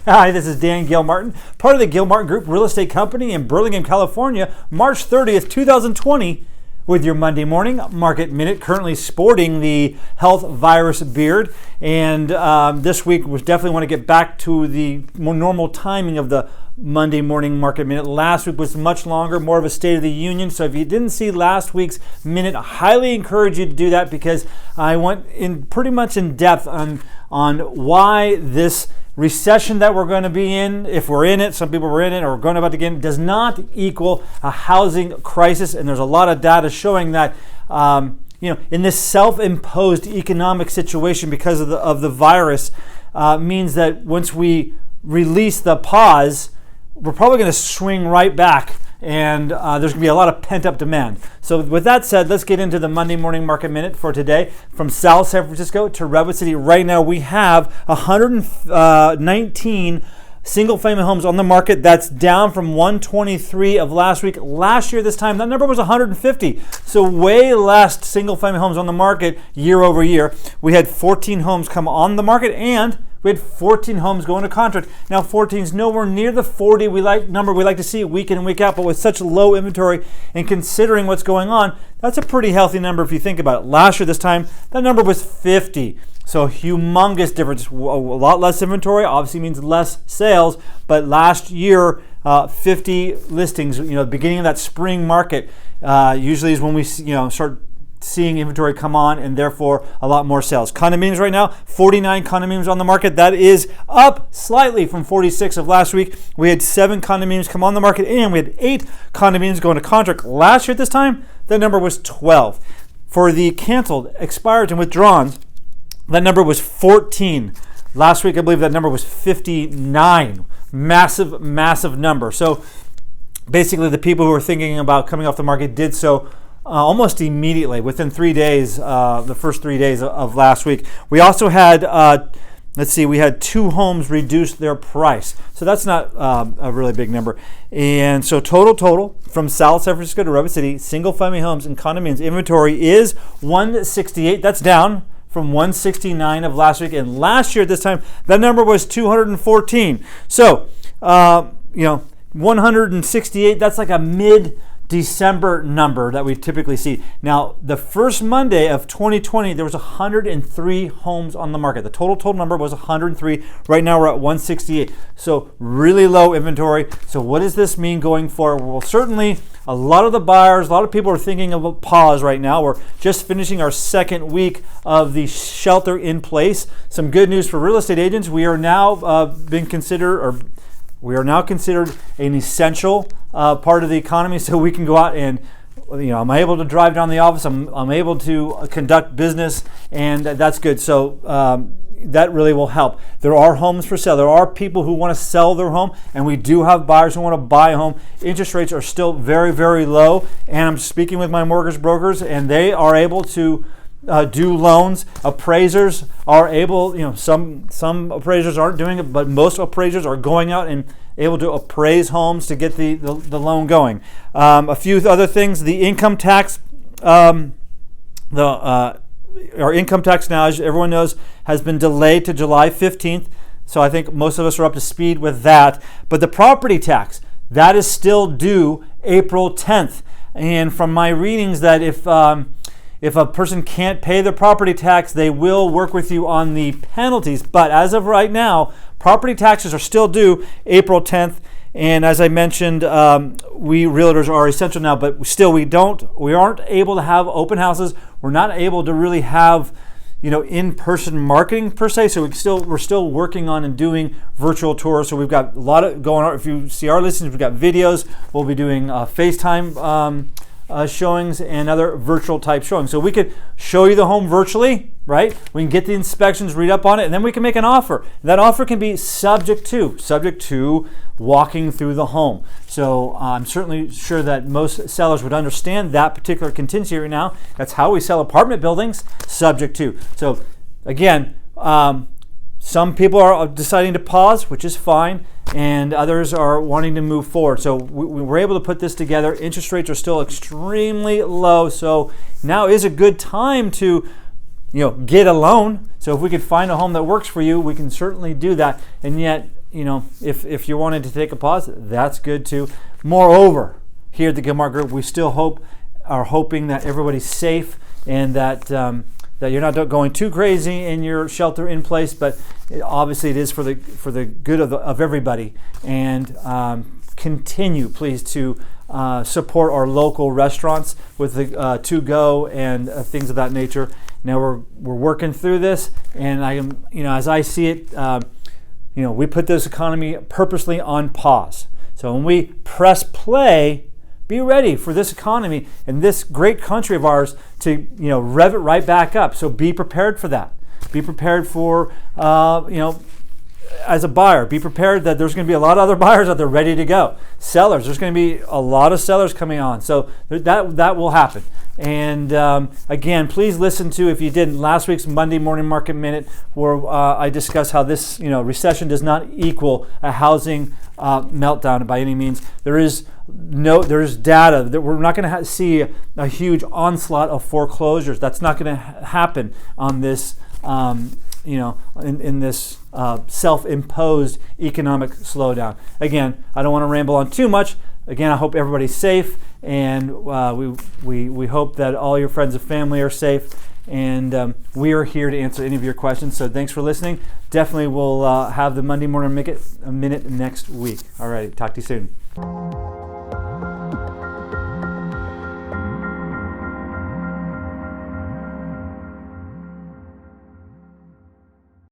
Hi, this is Dan Gilmartin, part of the Gilmartin Group Real Estate Company in Burlingame, California, March 30th, 2020, with your Monday morning market minute, currently sporting the health virus beard. And this week, we definitely want to get back to the more normal timing of the Monday morning market minute. Last week was much longer, more of a State of the Union. So if you didn't see last week's minute, I highly encourage you to do that, because I went in pretty much in depth on why this recession that we're going to be in, if we're in it, some people were in it or going about to get in, does not equal a housing crisis. And there's a lot of data showing that in this self-imposed economic situation because of the virus, means that once we release the pause, we're probably going to swing right back, and there's going to be a lot of pent-up demand. So with that said, let's get into the Monday morning market minute for today. From South San Francisco to Redwood City, right now we have 119 single-family homes on the market. That's down from 123 of last week. Last year this time, that number was 150. So way less single-family homes on the market year over year. We had 14 homes come on the market, and we had 14 homes go into contract. Now 14 is nowhere near the 40 number we like to see week in and week out, but with such low inventory and considering what's going on, that's a pretty healthy number if you think about it. Last year this time, that number was 50. So humongous difference. A lot less inventory obviously means less sales, but last year 50 listings, the beginning of that spring market usually is when we start seeing inventory come on, and therefore a lot more sales. Condominiums right now, 49 condominiums on the market. That is up slightly from 46 of last week. We had 7 condominiums come on the market, and we had 8 condominiums go into contract. Last year at this time, that number was 12. For the canceled, expired, and withdrawn, that number was 14. Last week, I believe that number was 59. Massive, massive number. So basically, the people who were thinking about coming off the market did so almost immediately, within 3 days, the first 3 days of last week. We also had, we had 2 homes reduce their price. So that's not a really big number. And so total, from South San Francisco to Redwood City, single-family homes and condominiums inventory is 168. That's down from 169 of last week. And last year at this time, that number was 214. So, 168, that's like a mid-December number that we typically see. Now, the first Monday of 2020, there was 103 homes on the market. The total number was 103. Right now, we're at 168. So really low inventory. So what does this mean going forward? Well, certainly a lot of the buyers, a lot of people are thinking of a pause right now. We're just finishing our second week of the shelter in place. Some good news for real estate agents. We are now considered an essential part of the economy, so we can go out and, I'm able to drive down the office. I'm able to conduct business, and that's good. So that really will help. There are homes for sale. There are people who want to sell their home, and we do have buyers who want to buy a home. Interest rates are still very, very low, and I'm speaking with my mortgage brokers, and they are able to do loans. Appraisers are able, some appraisers aren't doing it, but most appraisers are going out and able to appraise homes to get the loan going. A few other things: the income tax, our income tax now, as everyone knows, has been delayed to July 15th. So I think most of us are up to speed with that. But the property tax, that is still due April 10th. And from my readings, that if a person can't pay the property tax, they will work with you on the penalties. But as of right now, property taxes are still due April 10th. And as I mentioned, we realtors are essential now, but still we aren't able to have open houses. We're not able to really have, in-person marketing per se. So we're still working on and doing virtual tours. So we've got a lot of going on. If you see our listings, we've got videos. We'll be doing FaceTime showings and other virtual type showings. So we could show you the home virtually, right? We can get the inspections, read up on it, and then we can make an offer. That offer can be subject to walking through the home. So I'm certainly sure that most sellers would understand that particular contingency right now. That's how we sell apartment buildings, subject to. So again, some people are deciding to pause, which is fine, and others are wanting to move forward. So we were able to put this together. Interest rates are still extremely low, so now is a good time to get a loan. So if we could find a home that works for you, we can certainly do that. And yet, if you wanted to take a pause, that's good too. Moreover, here at the Gilmartin Group, we still are hoping that everybody's safe and that you're not going too crazy in your shelter in place, but obviously it is for the good of everybody. And continue, please, to support our local restaurants with the to-go and things of that nature. Now we're working through this, and I am, as I see it, we put this economy purposely on pause. So when we press play, be ready for this economy and this great country of ours to, rev it right back up. So be prepared for that. Be prepared for, as a buyer, be prepared that there's going to be a lot of other buyers out there ready to go. Sellers, there's going to be a lot of sellers coming on. So that will happen. And again, please listen to, if you didn't, last week's Monday Morning Market Minute, where I discussed how this recession does not equal a housing meltdown by any means. There's data that we're not going to see a huge onslaught of foreclosures. That's not going to happen on this, in this self-imposed economic slowdown. Again, I don't want to ramble on too much. Again, I hope everybody's safe, and we hope that all your friends and family are safe. And we are here to answer any of your questions. So thanks for listening. Definitely we'll have the Monday Morning Minute next week. All right, talk to you soon.